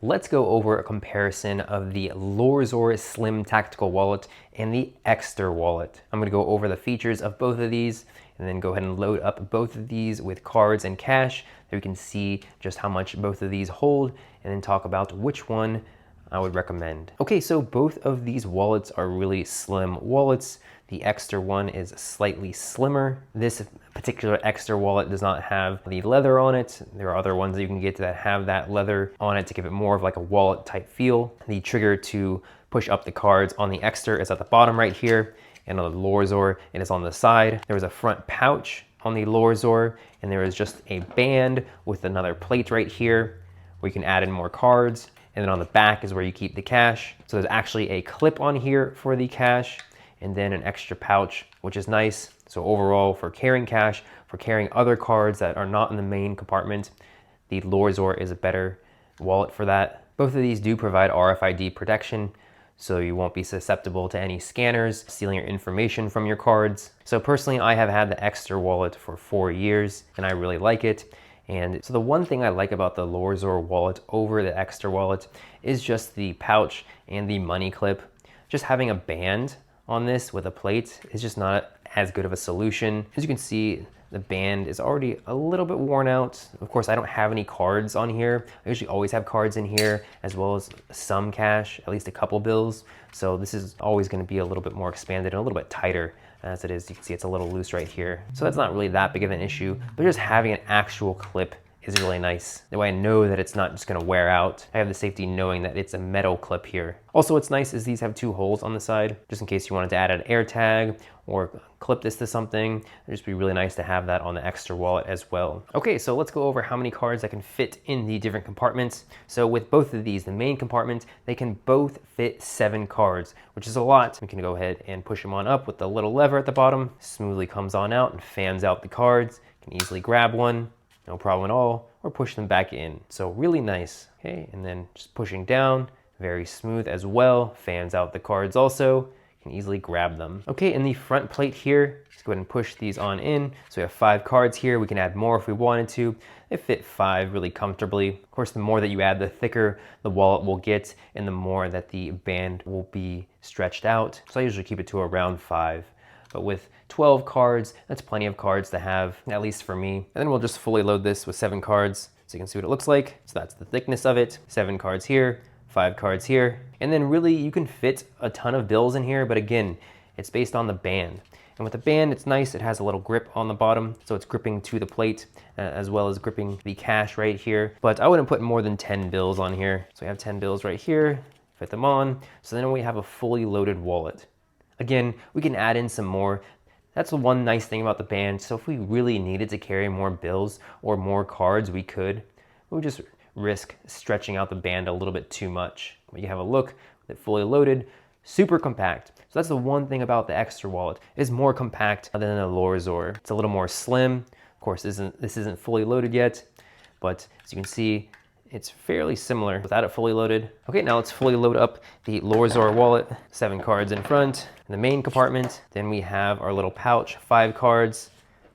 Let's go over a comparison of the Lorzor Slim Tactical Wallet and the Ekster wallet. I'm going to go over the features of both of these and then go ahead and load up both of these with cards and cash so you can see just how much both of these hold and then talk about which one I would recommend. Okay, so both of these wallets are really slim wallets. The Ekster one is slightly slimmer. This particular Ekster wallet does not have the leather on it. There are other ones that you can get that have that leather on it to give it more of like a wallet type feel. The trigger to push up the cards on the Ekster is at the bottom right here, and on the Lorzor it is on the side. There is a front pouch on the Lorzor, and there is just a band with another plate right here where you can add in more cards. And then on the back is where you keep the cash. So there's actually a clip on here for the cash and then an extra pouch, which is nice. So overall, for carrying cash, for carrying other cards that are not in the main compartment, the Lorzor is a better wallet for that. Both of these do provide RFID protection, so you won't be susceptible to any scanners stealing your information from your cards. So personally, I have had the Ekster wallet for 4 years and I really like it. And so the one thing I like about the Lorzor wallet over the Ekster wallet is just the pouch and the money clip. Just having a band on this with a plate is just not as good of a solution. As you can see, the band is already a little bit worn out. Of course, I don't have any cards on here. I usually always have cards in here, as well as some cash, at least a couple bills. So this is always going to be a little bit more expanded and a little bit tighter as it is. You can see it's a little loose right here. So that's not really that big of an issue, but just having an actual clip is really nice. That way I know that it's not just gonna wear out. I have the safety knowing that it's a metal clip here. Also, what's nice is these have 2 holes on the side, just in case you wanted to add an AirTag or clip this to something. It'd just be really nice to have that on the Ekster wallet as well. Okay, so let's go over how many cards I can fit in the different compartments. So with both of these, the main compartment, they can both fit 7 cards, which is a lot. We can go ahead and push them on up with the little lever at the bottom. Smoothly comes on out and fans out the cards. You can easily grab one, no problem at all, or push them back in. So really nice. Okay, and then just pushing down, very smooth as well, fans out the cards also. You can easily grab them. Okay, in the front plate here, let's go ahead and push these on in. So we have 5 cards here. We can add more if we wanted to. They fit 5 really comfortably. Of course, the more that you add, the thicker the wallet will get and the more that the band will be stretched out. So I usually keep it to around 5. But with 12 cards, that's plenty of cards to have, at least for me. And then we'll just fully load this with 7 cards so you can see what it looks like. So that's the thickness of it. 7 cards here, 5 cards here. And then really you can fit a ton of bills in here, but again, it's based on the band. And with the band, it's nice. It has a little grip on the bottom, so it's gripping to the plate as well as gripping the cash right here. But I wouldn't put more than 10 bills on here. So we have 10 bills right here, fit them on. So then we have a fully loaded wallet. Again, we can add in some more. That's the one nice thing about the band. So if we really needed to carry more bills or more cards, we could. We would just risk stretching out the band a little bit too much. But you have a look with it fully loaded, super compact. So that's the one thing about the Ekster wallet. It's more compact than the Lorzor. It's a little more slim. Of course, this isn't fully loaded yet, but as you can see, it's fairly similar without it fully loaded. Okay, now let's fully load up the Lorzor wallet. 7 cards in front, in the main compartment. Then we have our little pouch, 5 cards.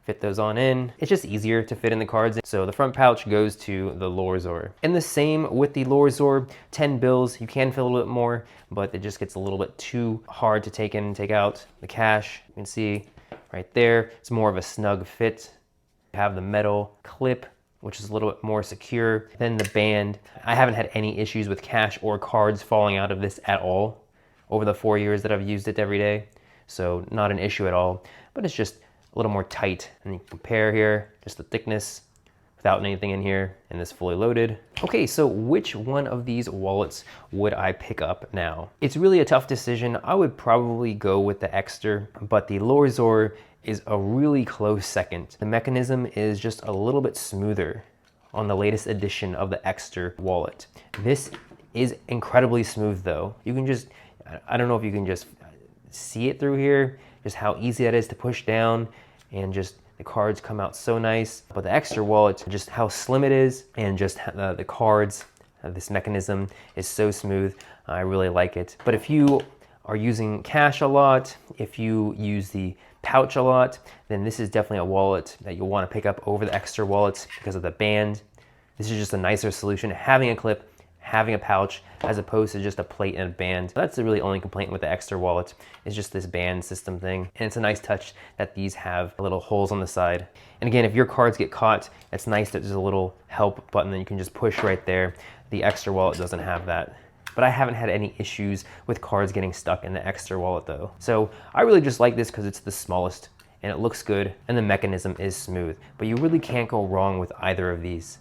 Fit those on in. It's just easier to fit in the cards. So the front pouch goes to the Lorzor. And the same with the Lorzor, 10 bills. You can fit a little bit more, but it just gets a little bit too hard to take in and take out. The cash, you can see right there, it's more of a snug fit. You have the metal clip, which is a little bit more secure than the band. I haven't had any issues with cash or cards falling out of this at all over the 4 years that I've used it every day. So not an issue at all, but it's just a little more tight. And you can compare here, just the thickness without anything in here and this fully loaded. Okay, so which one of these wallets would I pick up now? It's really a tough decision. I would probably go with the Ekster, but the Lorzor is a really close second. The mechanism is just a little bit smoother on the latest edition of the Ekster wallet. This is incredibly smooth though. You can just, I don't know if you can just see it through here, just how easy that is to push down and just the cards come out so nice. But the Ekster wallet, just how slim it is and just the cards, this mechanism is so smooth. I really like it. But if you are using cash a lot, if you use the pouch a lot, then this is definitely a wallet that you'll want to pick up over the Ekster wallets because of the band. This is just a nicer solution. Having a clip, having a pouch as opposed to just a plate and a band. That's the really only complaint with the Exter wallet, is just this band system thing. And it's a nice touch that these have little holes on the side. And again, if your cards get caught, it's nice that there's a little help button that you can just push right there. The Exter wallet doesn't have that. But I haven't had any issues with cards getting stuck in the Exter wallet though. So I really just like this because it's the smallest and it looks good and the mechanism is smooth. But you really can't go wrong with either of these.